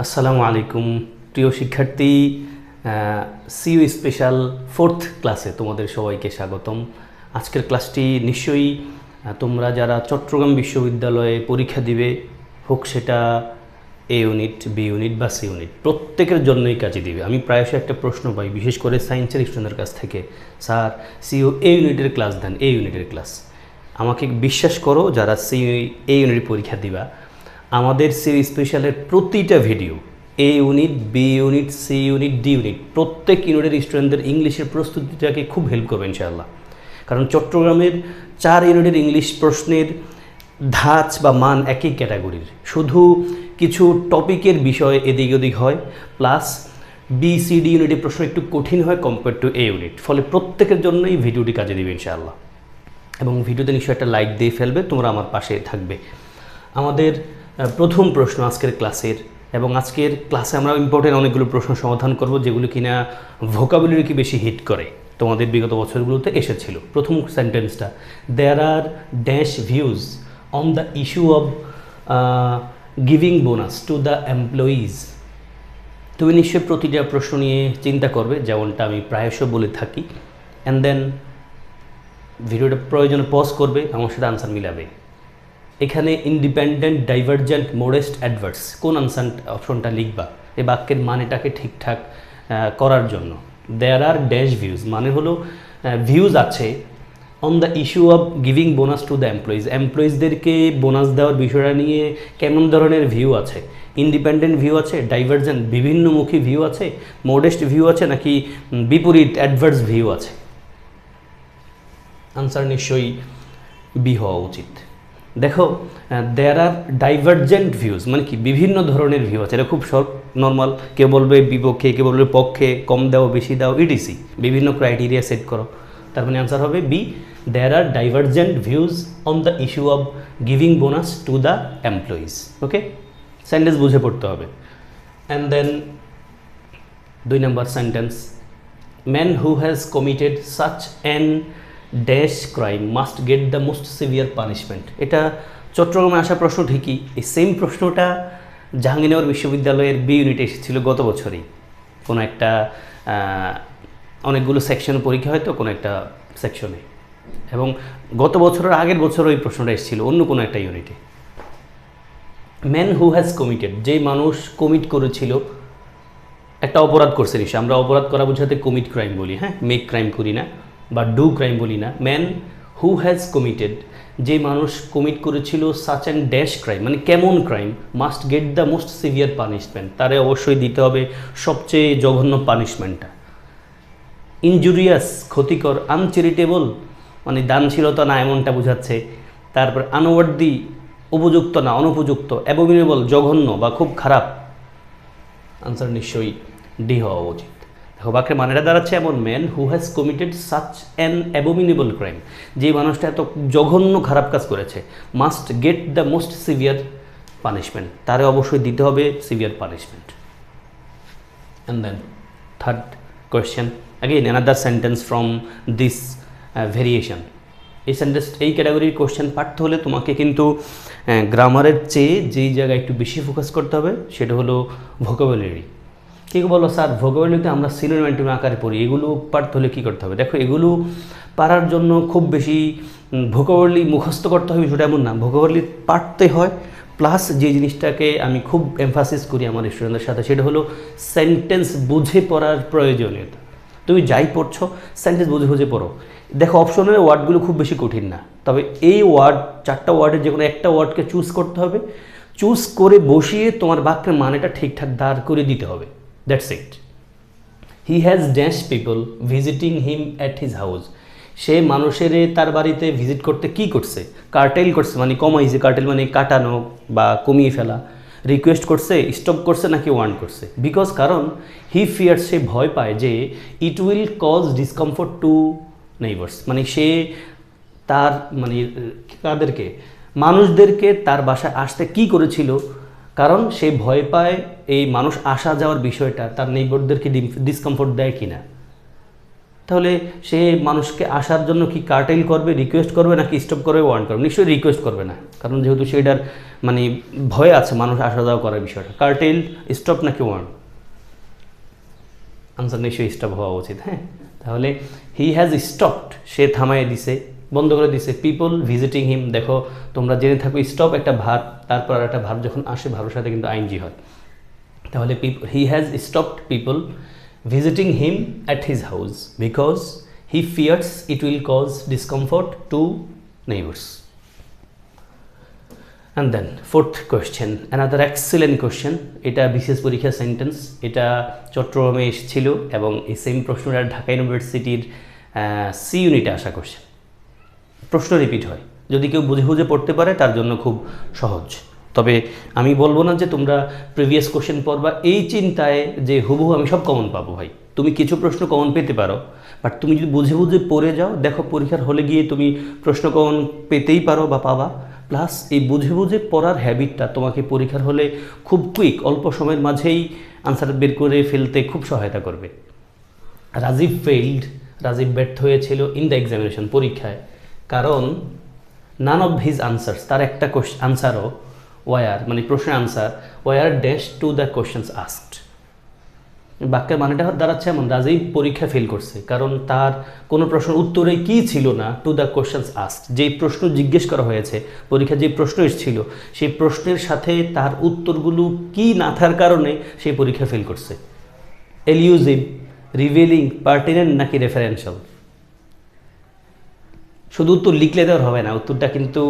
আসসালামু আলাইকুম প্রিয় শিক্ষার্থী, সিইউ স্পেশাল 4th ক্লাসে তোমাদের সবাইকে স্বাগতম। আজকের ক্লাসটি নিশ্চয়ই তোমরা যারা চট্টগ্রাম বিশ্ববিদ্যালয়ে পরীক্ষা দিবে, হোক সেটা এ ইউনিট, বি ইউনিট বা সি ইউনিট, প্রত্যেকের জন্যই কাজে দিবে। আমি প্রায়শই একটা প্রশ্ন পাই, বিশেষ করে সায়েন্সের স্টুডেন্টের কাছ থেকে, স্যার সিইউ এ ইউনিটের ক্লাস দেন, এ ইউনিটের ক্লাস। আমাকে বিশ্বাস করো, যারা সিইউ এ ইউনিট পরীক্ষা দিবা, আমাদের সিইউ স্পেশালের প্রতিটা video, A unit, B unit, C unit, D unit, প্রত্যেক ইউনিটের স্টুডেন্টদের ইংলিশের প্রস্তুতিটাকে খুব হেল্প করবে ইনশাআল্লাহ। কারণ চট্টগ্রামের 4 ইউনিটের ইংলিশ প্রশ্নের ধাঁচ বা মান একই ক্যাটাগরির, শুধু কিছু টপিকের বিষয় এদিক ওদিক হয়, প্লাস বি সি ডি ইউনিটের প্রশ্ন একটু কঠিন হয় কম্পেয়ার টু এ ইউনিট। ফলে প্রত্যেকের জন্যই ভিডিওটি কাজে দেবে ইনশাআল্লাহ। এবং ভিডিওতে নিশ্চয়ই একটা লাইক দিয়ে ফেলবে, তোমরা আমার পাশে থাকবে। আমাদের প্রথম প্রশ্ন আজকের ক্লাসের, এবং আজকের ক্লাসে আমরা ইম্পর্টেন্ট অনেকগুলো প্রশ্ন সমাধান করব, যেগুলো কিনা ভোকাবুলারিকে বেশি হিট করে, তোমাদের বিগত বছরগুলোতে এসেছিল। প্রথম সেন্টেন্সটা, there are dash views on the issue of giving bonus to the employees. তুমি নিশ্চয়ই প্রতিটা প্রশ্ন নিয়ে চিন্তা করবে, যেমনটা আমি প্রায়শ বলে থাকি, অ্যান্ড দেন ভিডিওটা প্রয়োজনে পজ করবে, আমার সাথে আনসার মিলাবে। এখানে ইন্ডিপেন্ডেন্ট, ডাইভারজেন্ট, মোডেস্ট, অ্যাডভার্স, কোন আনসার অপশনটা লিখবা এই বাক্যের মানেটাকে ঠিকঠাক করার জন্য। দেয়ার আর ড্যাশ ভিউজ মানে হলো ভিউজ আছে on the issue of giving bonus to the employees, এমপ্লয়িজদেরকে বোনাস দেওয়ার বিষয়টা নিয়ে কেমন ধরনের ভিউ আছে। ইন্ডিপেন্ডেন্ট ভিউ আছে, ডাইভারজেন্ট বিভিন্নমুখী ভিউ আছে, মোডেস্ট ভিউ আছে, নাকি বিপরীত অ্যাডভার্স ভিউ আছে। আনসার নিশ্চয়ই বি হওয়া উচিত। দেখো, দেয়ার আর ডাইভারজেন্ট ভিউজ মানে কি, বিভিন্ন ধরনের ভিউ আছে। এটা খুব নর্মাল, কেউ বলবে বিপক্ষে, কেউ বলবে পক্ষে, কম দাও, বেশি দাও, ইটিসি, বিভিন্ন ক্রাইটেরিয়া সেট করো। তার মানে আনসার হবে B, there are divergent views on the issue of giving bonus to the employees. Okay, sentence বুঝে পড়তে হবে। And then 2 number sentence, man who has committed such an dash crime must get the most severe punishment. এটা চট্টগ্রামে আসা প্রশ্ন ঠিকই, এই same প্রশ্নটা জাহাঙ্গীরনগর বিশ্ববিদ্যালয়ের বি ইউনিটে এসেছিল গত বছরই। কোনো একটা অনেকগুলো সেকশনে পরীক্ষা হয়তো কোনো একটা সেকশনে, এবং গত বছরের আগের বছর ওই প্রশ্নটা এসেছিল অন্য কোনো একটা ইউনিটে। ম্যান হু হ্যাজ কমিটেড, যেই মানুষ কমিট করেছিল, একটা অপরাধ করছে নিশ্চয়। আমরা অপরাধ করা বোঝাতে কমিট ক্রাইম বলি, হ্যাঁ, মেক ক্রাইম করি না বা ডু ক্রাইম বলি না। ম্যান হু হ্যাজ কমিটেড, যে মানুষ কমিট করেছিল সাচ অ্যান্ড ড্যাশ ক্রাইম মানে কেমন crime, must get the most severe punishment, তারে অবশ্যই দিতে হবে সবচেয়ে জঘন্য পানিশমেন্টটা। ইনজুরিয়াস ক্ষতিকর, আনচ্যারিটেবল মানে দানশীলতা না এমনটা বোঝাচ্ছে। তারপর আনওয়ার্দি উপযুক্ত না, অনুপযুক্ত। অ্যাবোমিনেবল জঘন্য বা খুব খারাপ। আনসার নিশ্চয়ই ডি হওয়া উচিত। দেখো বাক্যের মানেটা দাঁড়াচ্ছে এমন, man who has committed such an abominable crime, যে মানুষটা এত জঘন্য খারাপ কাজ করেছে, must get the most severe punishment, তারে অবশ্যই দিতে হবে severe punishment. And then third question, again another sentence from this variation. এই সেন্টেন্স, এই ক্যাটাগরির কোয়েশ্চেন পাঠতে হলে তোমাকে কিন্তু গ্রামারের চেয়ে যেই জায়গায় একটু বেশি ফোকাস করতে হবে সেটা হলো ভোকাবুলারি। কী বলো স্যার, ভোকাবুলারিতে আমরা সিনোনিম অ্যান্টোনিম আকারে পড়ি, এগুলো পারতে হলে কী করতে হবে? দেখো, এগুলো পারার জন্য খুব বেশি ভোকাবুলারি মুখস্থ করতে হবে সেটা এমন না, ভোকাবুলারি পারতে হয়। প্লাস যে জিনিসটাকে আমি খুব এমফাসিস করি আমার স্টুডেন্টদের সাথে, সেটা হলো সেন্টেন্স বুঝে পড়ার প্রয়োজনীয়তা। তুমি যাই পড়ছো সেন্টেন্স বুঝে বুঝে পড়ো। দেখো, অপশনের ওয়ার্ডগুলো খুব বেশি কঠিন না, তবে এই ওয়ার্ড 4টা ওয়ার্ডের যে কোনো একটা ওয়ার্ডকে চুজ করতে হবে, চুজ করে বসিয়ে তোমার বাক্যের মানেটা ঠিকঠাক দাঁড় করে দিতে হবে। That's it. He has dash people visiting him at his house, সে মানুষের তার বাড়িতে ভিজিট করতে কি করছে? কার্টেল করছে মানে কমাইছে, কার্টেল মানে কাটানো বা কমিয়ে ফেলা। রিকোয়েস্ট করছে, স্টপ করছে, নাকি ওয়ার্ন করছে? বিকজ, কারণ হি ফিয়ার্স, সে ভয় পায় যে it will cause discomfort to neighbours মানে সে তার মানে তাদেরকে, মানুষদেরকে তার বাসায় আসতে কি করেছিল, কারণ সে ভয় পায় এই মানুষ আসা যাওয়ার বিষয়টা তার নেইবারদেরকে ডিসকমফোর্ট দেয় কিনা। তাহলে সে মানুষকে আসার জন্য কি কার্টেল করবে, রিকোয়েস্ট করবে নাকি স্টপ করবে, ওয়ার্ন করবে? নিশ্চয়ই রিকোয়েস্ট করবে না, কারণ যেহেতু সেটার মানে ভয় আছে মানুষ আসা যাওয়া করার বিষয়টা। কার্টেল, স্টপ নাকি ওয়ার্ন? আনসার নিশ্চয়ই স্টপ হওয়া উচিত। হ্যাঁ, তাহলে হি হ্যাজ স্টপড, সে থামাই দিছে, বন্ধ করে দিছে। পিপল ভিজিটিং হিম, দেখো তোমরা জেনে থাকো স্টপ একটা ভার্ব, তারপর আর একটা ভার্ব যখন আসে ভার্বের সাথে কিন্তু আইনজি হয়। তাহলে he has stopped people visiting him at his house because he fears it will cause discomfort to neighbours. And then fourth question, another excellent question. এটা বিশেষ পরীক্ষা সেন্টেন্স, এটা চট্টগ্রামে এসেছিল এবং এই সেম প্রশ্নটা ঢাকা ইউনিভার্সিটির সি ইউনিটে আসা কোয়েশ্চেন। প্রশ্ন রিপিট হয়, যদি কেউ বুঝে বুঝে পড়তে পারে তার জন্য খুব সহজ। তবে আমি বলবো না যে তোমরা প্রিভিয়াস কোশ্চেন পড়বা এই চিন্তায় যে হুবহু আমি সব কমন পাবো। ভাই, তুমি কিছু প্রশ্ন কমন পেতে পারো, বাট তুমি যদি বুঝে বুঝে পড়ে যাও, দেখো পরীক্ষার হলে গিয়ে তুমি প্রশ্ন কমন পেতেই পারো বা পাবা। প্লাস এই বুঝে বুঝে পড়ার হ্যাবিটটা তোমাকে পরীক্ষার হলে খুব কুইক, অল্প সময়ের মাঝেই আনসার বের করে ফেলতে খুব সহায়তা করবে। রাজীব ফেইল্ড, রাজীব ব্যর্থ হয়েছিল ইন দ্য এক্সামিনেশন, পরীক্ষায়, কারণ নান অফ হিজ আনসার্স, তার একটা আনসারও ওয়ার মানে প্রশ্নের answer were dash to the questions asked. বাক্যের মানেটা দাঁড়াচ্ছে এমন, রাজীব পরীক্ষা ফেল করছে কারণ তার কোনো প্রশ্নের উত্তরে কি ছিল না, টু দ্য কোয়েশ্চেন্স আস্কড, যেই প্রশ্ন জিজ্ঞেস করা হয়েছে পরীক্ষায়, যে প্রশ্ন এসেছিল সেই প্রশ্নের সাথে তার উত্তরগুলো কি না থাকার কারণে সেই পরীক্ষা ফেল করছে। এলিউজিভ, রিভিলিং, পার্টিনেন্ট নাকি রেফারেন্সিয়াল? শুধু উত্তর লিখলে দেওয়ার হবে না, উত্তরটা কিন্তু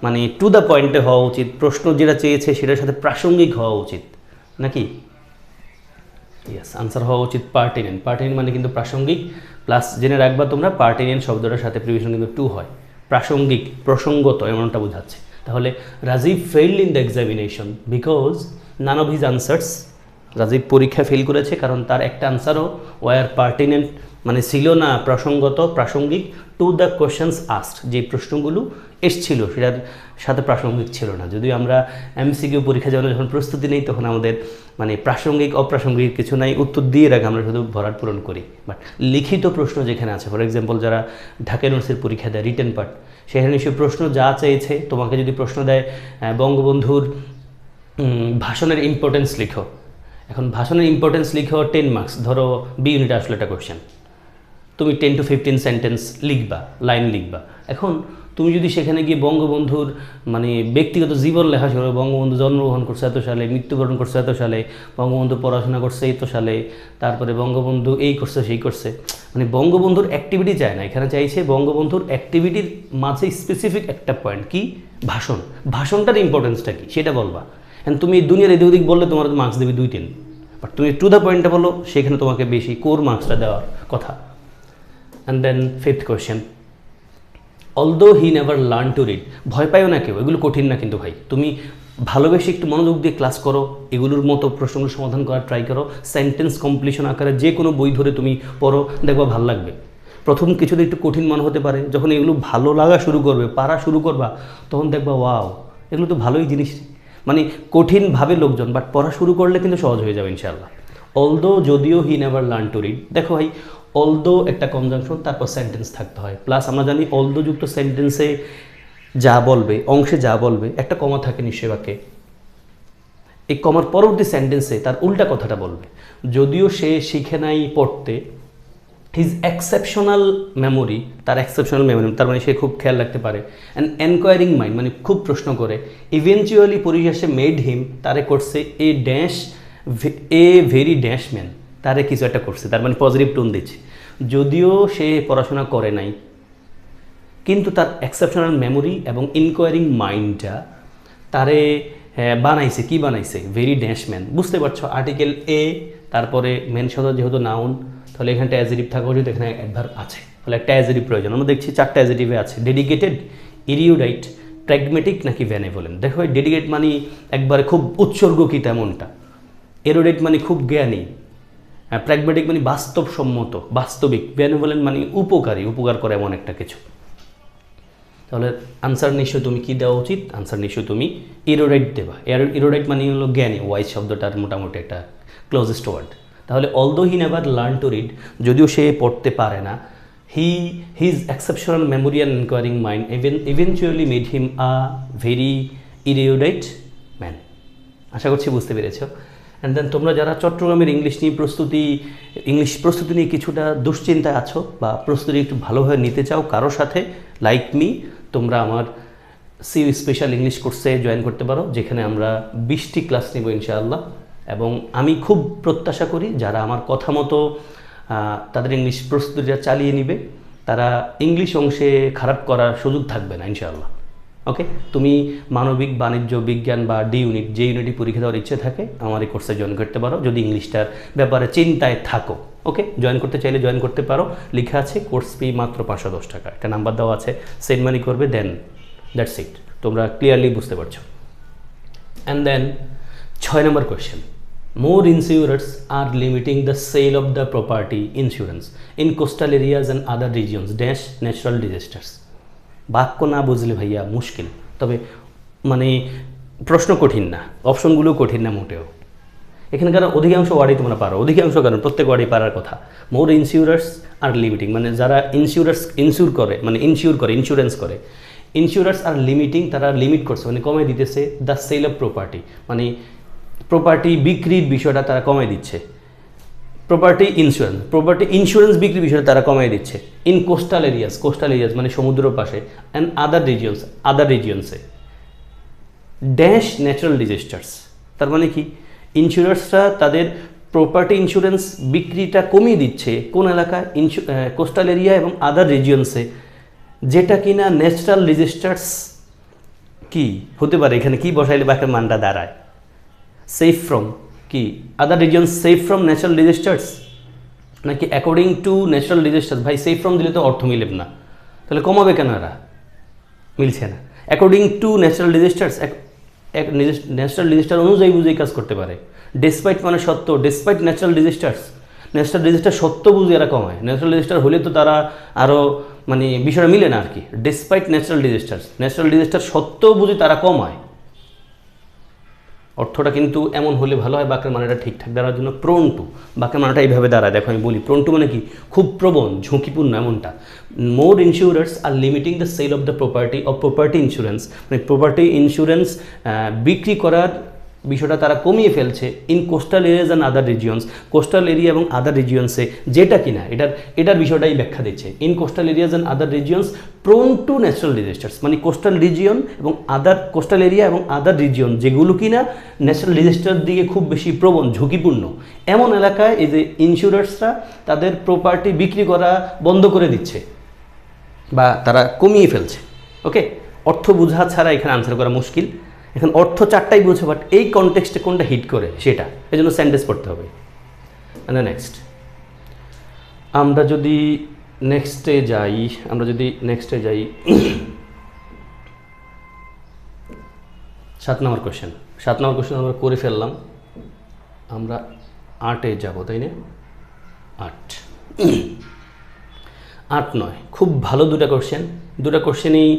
মানে টু দ্য পয়েন্টে হওয়া উচিত, প্রশ্ন যেটা চেয়েছে সেটার সাথে প্রাসঙ্গিক হওয়া উচিত, নাকি? ইয়েস, আনসার হওয়া উচিত পার্টিনেন্ট। পার্টিনেন্ট মানে কিন্তু প্রাসঙ্গিক, প্লাস জেনে রাখবা তোমরা পার্টিনেন্ট শব্দটার সাথে প্রিভিশন কিন্তু টু হয়, প্রাসঙ্গিক, প্রসঙ্গত এমনটা বোঝাচ্ছে। তাহলে Rajiv failed in the examination because none of his answers, Rajiv পরীক্ষা ফেল করেছে কারণ তার একটা আনসারও ওয়ার পার্টিনেন্ট মানে ছিল না প্রাসঙ্গত, প্রাসঙ্গিক, টু দ্য কোয়েশ্চেন্স আস্কড, যে প্রশ্নগুলো এসছিল সেটার সাথে প্রাসঙ্গিক ছিল না। যদিও আমরা এমসিকিউ পরীক্ষা যখন প্রস্তুতি নেই তখন আমাদের মানে প্রাসঙ্গিক অপ্রাসঙ্গিক কিছু নাই, উত্তর দিয়ে রাখে, আমরা শুধু ভরাট পূরণ করি। বাট লিখিত প্রশ্ন যেখানে আছে, ফর এক্সাম্পল যারা ঢাকা ইউনিভার্সিটির পরীক্ষা দেয় রিটেন পার্ট, সেখানে সে প্রশ্ন যা চেয়েছে, তোমাকে যদি প্রশ্ন দেয় বঙ্গবন্ধুর ভাষণের ইম্পর্টেন্স লিখো, এখন ভাষণের ইম্পর্টেন্স লিখো 10 মার্কস, ধরো বি ইউনিটে আসলে একটা কোয়েশ্চেন, তুমি 10 to 15 সেন্টেন্স লিখবা, লাইন লিখবা। এখন তুমি যদি সেখানে গিয়ে বঙ্গবন্ধুর মানে ব্যক্তিগত জীবন লেখা শুরু, বঙ্গবন্ধু জন্মগ্রহণ করছে এত সালে, মৃত্যুবরণ করছে এত সালে, বঙ্গবন্ধু পড়াশোনা করছে এত সালে, তারপরে বঙ্গবন্ধু এই করছে সেই করছে, মানে বঙ্গবন্ধুর অ্যাক্টিভিটি চায় না, এখানে চাইছে বঙ্গবন্ধুর অ্যাক্টিভিটির মাঝে স্পেসিফিক একটা পয়েন্ট কি, ভাষণ, ভাষণটার ইম্পর্টেন্সটা কি সেটা বলবা। হ্যাঁ, তুমি দুনিয়ার এদিক ওদিক বললে তোমার মার্কস দেবে 2-3, বাট তুমি টু দ্য পয়েন্টটা বলো, সেখানে তোমাকে বেশি কোর মার্কসটা দেওয়ার কথা। And then fifth question, although he never learn to read, ভয় পাইও না কেউ, এগুলো কঠিন না কিন্তু ভাই, তুমি ভালোবেসে একটু মনোযোগ দিয়ে ক্লাস করো, এগুলোর মতো প্রশ্নগুলো সমাধান করার ট্রাই করো, সেন্টেন্স কমপ্লিশন আকারে যে কোনো বই ধরে তুমি পড়ো, দেখবা ভালো লাগবে। প্রথম কিছুতে একটু কঠিন মনে হতে পারে, যখন এগুলো ভালো লাগা শুরু করবে, পারা শুরু করবা, তখন দেখবা ওয়াও এগুলো তো ভালোই জিনিস, মানে কঠিনভাবে লোকজন, বাট পড়া শুরু করলে কিন্তু সহজ হয়ে যাবে ইনশাআল্লাহ। অলদো, যদিও, হি নেভার লার্ন টু রিড, দেখো ভাই অলদো একটা কনজাংশন, তারপর সেন্টেন্স থাকতে হয়, প্লাস আমরা জানি অলদো যুক্ত সেন্টেন্সে যা বলবে, অংশে যা বলবে, একটা কমা থাকে নিশ্চয় বাক্যে, এই কমার পরবর্তী সেন্টেন্সে তার উল্টা কথাটা বলবে। যদিও সে শিখে নাই পড়তে, হিজ এক্সেপশনাল মেমোরি, তার এক্সেপশনাল মেমোরি তার মানে সে খুব খেয়াল রাখতে পারে, অ্যান্ড এনকোয়ারিং মাইন্ড মানে খুব প্রশ্ন করে, ইভেনচুয়ালি পরিশেষে মেড হিম, তারে করছে a dash a very dash man, তারে কিছু একটা করছে, তার মানে পজিটিভ টোন দিচ্ছে। যদিও সে পড়াশোনা করে নাই, কিন্তু তার এক্সেপশনাল মেমোরি এবং ইনকোয়ারিং মাইন্ডটা তারে বানাইছে, কি বানাইছে, ভেরি ড্যাশ ম্যান। বুঝতে পারছো, আর্টিকেল এ, তারপরে মেন শব্দ যেহেতু নাউন, তাহলে এখানটা অ্যাজেটিভ থাকা উচিত, এখানে অ্যাডভার্ব আছে, তাহলে একটা অ্যাজেটিভ প্রয়োজন। আমরা দেখছি 4টা অ্যাজেটিভে আছে, ডেডিকেটেড, ইরিউডাইট, প্র্যাগমেটিক নাকি ভ্যানেভোলেন্ট। দেখো ডেডিকেট মানে একবারে খুব উৎসর্গ কি তেমনটা, এরোডেট মানে খুব জ্ঞানী, প্র্যাগমেটিক মানে বাস্তবসম্মত, বাস্তবিক, ভ্যানেভোলেন্ট মানে উপকারী, উপকার করে এমন একটা কিছু। তাহলে আনসার নিশ্চয় তুমি কি দেওয়া উচিত, আনসার নিশ্চয় তুমি ইরোডাইট দেবা। ইরোডাইট মানে হলো জ্ঞানী, ওয়াইজ শব্দটার মোটামুটি একটা ক্লোজেস্ট ওয়ার্ড। তাহলে although he never learn to read, যদিও সে পড়তে পারে না, his exceptional memory and inquiring mind eventually made him a very erudite man. আশা করছি বুঝতে পেরেছো। অ্যান্ড দেন তোমরা যারা চট্টগ্রামের ইংলিশ প্রস্তুতি নিয়ে কিছুটা দুশ্চিন্তায় আছো বা প্রস্তুতি একটু ভালোভাবে নিতে চাও কারোর সাথে, লাইক মি, তোমরা আমার সিইউ স্পেশাল ইংলিশ কোর্সে জয়েন করতে পারো, যেখানে আমরা 20টি ক্লাস নেব ইনশাআল্লাহ। এবং আমি খুব প্রত্যাশা করি যারা আমার কথা মতো তাদের ইংলিশ প্রস্তুতিটা চালিয়ে নেবে, তারা ইংলিশ অংশে খারাপ করার সুযোগ থাকবে না ইনশাআল্লাহ। ওকে, তুমি মানবিক, বাণিজ্য, বিজ্ঞান বা ডি ইউনিট, যে ইউনিটই পরীক্ষা দেওয়ার ইচ্ছে থাকে আমার এই কোর্সে জয়েন করতে পারো, যদি ইংলিশটার ব্যাপারে চিন্তায় থাকো। ওকে, জয়েন করতে চাইলে জয়েন করতে পারো, লেখা আছে কোর্স ফি মাত্র 510 টাকা, একটা নাম্বার দেওয়া আছে, সেন্ড মানি করবে, দেন দ্যাটস ইট। তোমরা ক্লিয়ারলি বুঝতে পারছো। And then 6 number question, more insurers are limiting the sale of the property insurance in coastal areas and other regions dash natural disasters. বাক্য না বুঝলে ভাইয়া মুশকিল, তবে মানে প্রশ্ন কঠিন না, অপশনগুলো কঠিন না মোটেও। এখানকার অধিকাংশ ওয়ার্ডই তোমরা পারো, অধিকাংশ কারণ প্রত্যেক ওয়ার্ডই পারার কথা। মোর ইন্স্যুরার্স আর লিমিটিং, মানে যারা ইন্স্যুরেন্স করে, ইন্স্যুরার্স আর লিমিটিং, তারা লিমিট করছে মানে কমে দিতেছে দ্য সেল অফ প্রপার্টি, মানে প্রপার্টি বিক্রির বিষয়টা তারা কমাই দিচ্ছে। প্রপার্টি ইন্স্যুরেন্স বিক্রির বিষয়টা তারা কমাই দিচ্ছে ইন কোস্টাল এরিয়াস মানে সমুদ্র পাশে, অ্যান্ড আদার রিজিয়নসে ড্যাশ ন্যাচারাল ডিজাস্টার্স। তার মানে কি, ইন্স্যুরার্সরা তাদের প্রপার্টি ইন্স্যুরেন্স বিক্রিটা কমিয়ে দিচ্ছে কোন এলাকায়, কোস্টাল এরিয়া এবং আদার রিজিয়নসে, যেটা কিনা ন্যাচারাল ডিজাস্টার্স কি হতে পারে, এখানে কি বসাইলে বাক্যের মানটা দাঁড়ায়, সেফ ফ্রম কি, other region safe from natural disasters নাকি অ্যাকর্ডিং টু ন্যাচারাল ডিজাস্টার্স? ভাই সেফ ফ্রম দিলে তো অর্থ মিলেব না, তাহলে কমাবে কেন এরা? মিলছে না। According to natural disasters, natural disaster অনুযায়ী বুঝেই কাজ করতে পারে। ডেসপাইট মানে সত্য, ডেসপাইট ন্যাচারাল ডিজাস্টার সত্য বুঝে এরা কমায়। ন্যাচারাল ডিজাস্টার হলে তো তারা আরও মানে বিষয়টা মিলে না আর কি। ডেসপাইট ন্যাচারাল ডিজাস্টার সত্য বুঝে তারা কমায়। অর্থটা কিন্তু এমন হলে ভালো হয়, বাক্যের মানেটা ঠিকঠাক দাঁড়ার জন্য। প্রোন টু, বাক্যের মানেটা এইভাবে দাঁড়ায়, দেখো আমি বলি, প্রোন টু মানে কি, খুব প্রবণ, ঝুঁকিপূর্ণ, এমনটা। More insurers are limiting the sale of the property insurance, মানে প্রপার্টি ইন্স্যুরেন্স বিক্রি করার বিষয়টা তারা কমিয়ে ফেলছে in coastal areas and other regions, coastal area এবং আদার রিজিয়ন্সে, যেটা কিনা এটার বিষয়টাই ব্যাখ্যা দিচ্ছে। In coastal areas and other regions prone to natural disasters, মানে কোস্টাল এরিয়া এবং আদার রিজিয়ন যেগুলো কিনা ন্যাচারাল ডিজাস্টার দিকে খুব বেশি প্রবণ, ঝুঁকিপূর্ণ, এমন এলাকায় এই যে ইন্স্যুরার্সরা তাদের প্রপার্টি বিক্রি করা বন্ধ করে দিচ্ছে বা তারা কমিয়ে ফেলছে। ওকে, অর্থ বোঝা ছাড়া এখানে আনসার করা মুশকিল। এখন অর্থ চারটাই বুঝে, বাট এই কনটেক্সটে কোনটা হিট করে সেটা, এই জন্য সেন্টেন্স পড়তে হবে। নেক্সট আমরা যদি নেক্সটে যাই 7 নম্বর কোয়েশ্চেন আমরা করে ফেললাম, আমরা 8-এ যাব, তাই না? 8-9 খুব ভালো দুটা কোয়েশ্চেনই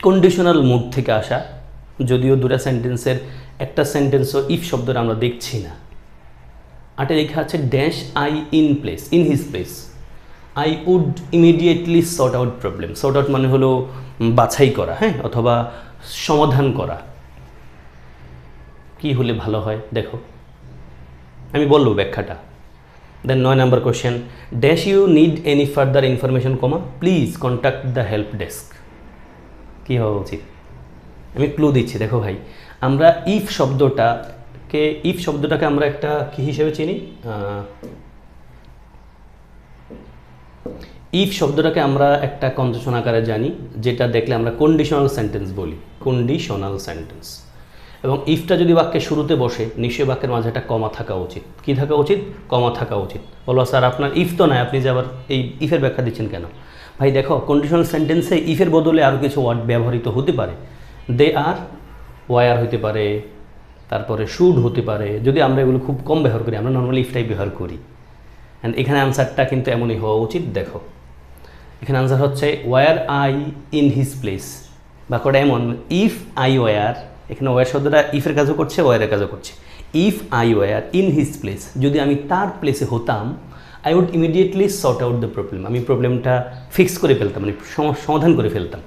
কন্ডিশনাল মুড থেকে আসা, যদিও দুটা সেন্টেন্সের একটা সেন্টেন্সও ইফ শব্দটা আমরা দেখছি না। 8-এ লেখা আছে dash in his place I would immediately sort out problem. Sort out মানে হলো বাছাই করা, হ্যাঁ, অথবা সমাধান করা। কি হলে ভালো হয় দেখো, আমি বলবো ব্যাখ্যাটা। Then 9 number question, dash you need any further information please contact the help desk. কী হওয়া উচিত? আমি ক্লু দিচ্ছি, দেখো ভাই, আমরা ইফ শব্দটাকে আমরা একটা কি হিসেবে চিনি? ইফ শব্দটাকে আমরা একটা কনজেশন আকারে জানি, যেটা দেখলে আমরা কন্ডিশনাল সেন্টেন্স বলি, এবং ইফটা যদি বাক্যের শুরুতে বসে, নিশ্চয়ই বাক্যের মাঝে একটা কমা থাকা উচিত। কি থাকা উচিত? কমা থাকা উচিত। বলো স্যার আপনার ইফ তো নাই, আপনি যে আবার এই ইফের ব্যাখ্যা দিচ্ছেন কেন? ভাই দেখো, কন্ডিশনাল সেন্টেন্সে ইফের বদলে আরও কিছু ওয়ার্ড ব্যবহৃত হতে পারে। দে আর, ওয়ার হতে পারে, তারপরে শুড হতে পারে। যদি আমরা এগুলো খুব কম ব্যবহার করি, আমরা নর্মালি ইফটাই ব্যবহার করি। অ্যান্ড এখানে আনসারটা কিন্তু এমনই হওয়া উচিত। দেখো এখানে আনসার হচ্ছে were I in his place. বাক্যটা এমন, ইফ আই ওয়ার, এখানে ওয়ার শব্দটা ইফের কাজও করছে, ওয়ারের কাজও করছে। If I were in his place, যদি আমি তার প্লেসে হতাম, I would immediately sort out the problem, আমি প্রবলেমটা ফিক্স করে ফেলতাম, মানে সমাধান করে ফেলতাম,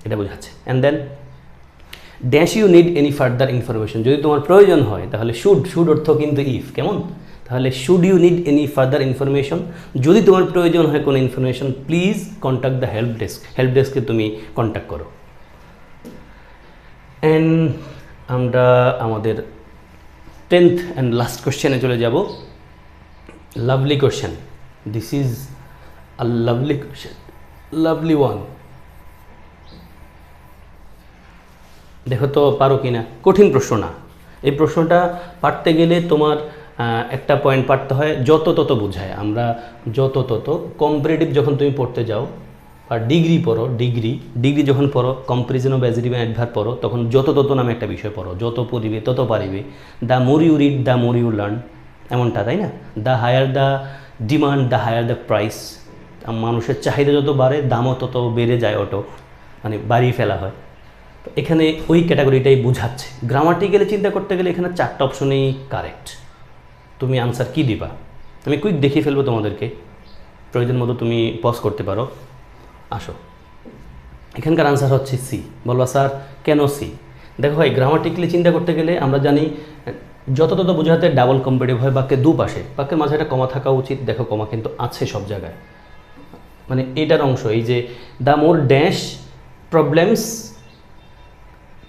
এটা বোঝাচ্ছে। অ্যান্ড দেন dash you need any further information, যদি তোমার প্রয়োজন হয় তাহলে শুড অর্থ কিন্তু ইফ, কেমন? তাহলে should you need any further information, যদি তোমার প্রয়োজন হয় কোনো information, please contact the help desk, help ডেস্ককে তুমি কন্ট্যাক্ট করো। অ্যান্ড আমরা আমাদের 10th অ্যান্ড লাস্ট কোশ্চেনে চলে যাব। Lovely question, this is a lovely question, lovely one. দেখো তো পারো কি না, কঠিন প্রশ্ন না। এই প্রশ্নটা পারতে গেলে তোমার একটা পয়েন্ট পারতে হয়, যত তত বোঝায়। আমরা যত তত কম্পারেটিভ যখন তুমি পড়তে যাও আর ডিগ্রি পড়ো, ডিগ্রি যখন পড়ো, comparison of adjective and adverb পড়ো, তখন যত তত নামে একটা বিষয় পড়ো, যত পড়িবে তত পারিবে। The more you read the more you learn, এমনটা, তাই না? The higher the demand the higher the price, মানুষের চাহিদা যত বাড়ে দামও তত বেড়ে যায়, অটো মানে বাড়িয়ে ফেলা হয়। তো এখানে ওই ক্যাটাগরিটাই বোঝাচ্ছে। গ্রামাটিক্যালি চিন্তা করতে গেলে এখানে 4টা অপশনেই কারেক্ট। তুমি আনসার কি দিবা? আমি কুইক দেখিয়ে ফেলবো তোমাদেরকে, প্রয়োজন মতো তুমি পজ করতে পারো। আসো, এখানকার আনসার হচ্ছে সি। বলবা স্যার কেন সি? দেখো ভাই, গ্রামাটিক্যালি চিন্তা করতে গেলে আমরা জানি যত তত বোঝাতে ডাবল কম্পারেটিভ হয়, বাক্যের দুপাশে, বাক্যের মাঝে একটা কমা থাকা উচিত। দেখো কমা কিন্তু আছে সব জায়গায়, মানে এটার অংশ। এই যে দ্য মোর ড্যাশ প্রবলেমস,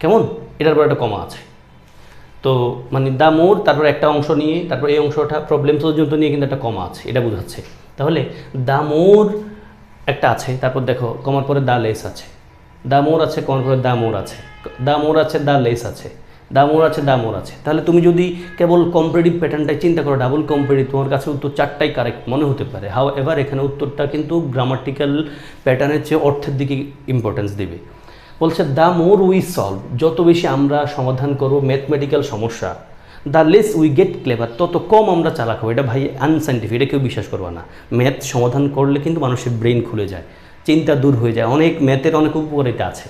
কেমন, এটার পর একটা কমা আছে। তো মানে দ্য মোর, তারপর একটা অংশ নিয়ে, তারপর এই অংশটা প্রবলেমস পর্যন্ত নিয়ে কিন্তু একটা কমা আছে, এটা বোঝাচ্ছে। তাহলে দ্য মোর একটা আছে, তারপর দেখো কমার পরে দ্য লেস আছে, দ্য মোর আছে, কমার পরে দ্য মোর আছে, দ্য মোর আছে, দ্য লেস আছে, দ্য মোর আছে, দ্য মোর আছে। তাহলে তুমি যদি কেবল কম্পারেটিভ প্যাটার্নটাই চিন্তা করো, ডাবল কম্পারেটিভ, তোমার কাছে উত্তর 4টাই কারেক্ট মনে হতে পারে। হাউ এভার এখানে উত্তরটা কিন্তু গ্রামাটিক্যাল প্যাটার্নের চেয়ে অর্থের দিকে ইম্পর্টেন্স দেবে। বলছে দ্য মোর উই সলভ, যত বেশি আমরা সমাধান করবো ম্যাথমেটিক্যাল সমস্যা, the less we get clever, তত কম আমরা চালাক হবো। এটা ভাই আনসাইন্টিফিক, এটা কেউ বিশ্বাস করবে না। ম্যাথ সমাধান করলে কিন্তু মানুষের ব্রেন খুলে যায়, চিন্তা দূর হয়ে যায়, অনেক ম্যাথের অনেক উপকারিতা আছে,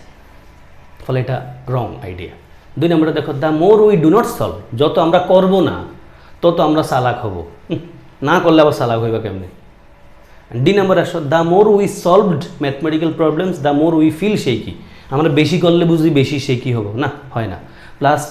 ফলে এটা রং আইডিয়া। 2 নম্বরে দেখো the more we do not solve, যত আমরা করব না তত আমরা চালাক হব। না করলে আবার চালাক হইবা কেমনে? ডি নম্বরে আসো, the more we solved mathematical problems the more we feel shaky, আমরা বেশি করলে বুঝি বেশি শেকি হবো না, হয় না। প্লাস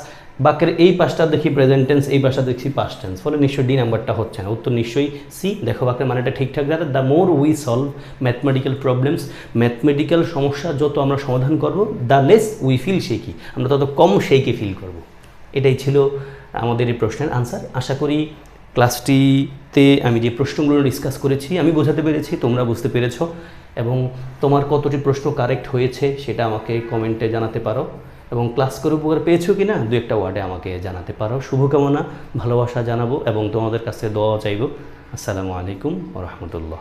বাক্যের এই পাশটা দেখি প্রেজেন্ট টেন্স, এই পাশটা দেখছি পাস্ট টেন্স, ফলে নিশ্চয়ই ডি নাম্বারটা হচ্ছে না, উত্তর নিশ্চয়ই সি। দেখো বাক্যের মানেটা ঠিকঠাক দাঁড়া, the more we solve mathematical problems, mathematical সমস্যা যত আমরা সমাধান করব, the less we feel shaky, আমরা তত কম শেকি ফিল করব। এটাই ছিল আমাদের এই প্রশ্নের আনসার। আশা করি ক্লাসটিতে আমি যে প্রশ্নগুলো ডিসকাস করেছি আমি বোঝাতে পেরেছি, তোমরা বুঝতে পেরেছো, এবং তোমার কতটি প্রশ্ন কারেক্ট হয়েছে সেটা আমাকে কমেন্টে জানাতে পারো, এবং ক্লাস করে উপকার পেয়েছো কি না 2-1টা ওয়ার্ডে আমাকে জানাতে পারো। শুভকামনা, ভালোবাসা জানাবো এবং তোমাদের কাছে দোয়া চাইবো। আসসালামু আলাইকুম ওয়া রাহমাতুল্লাহ।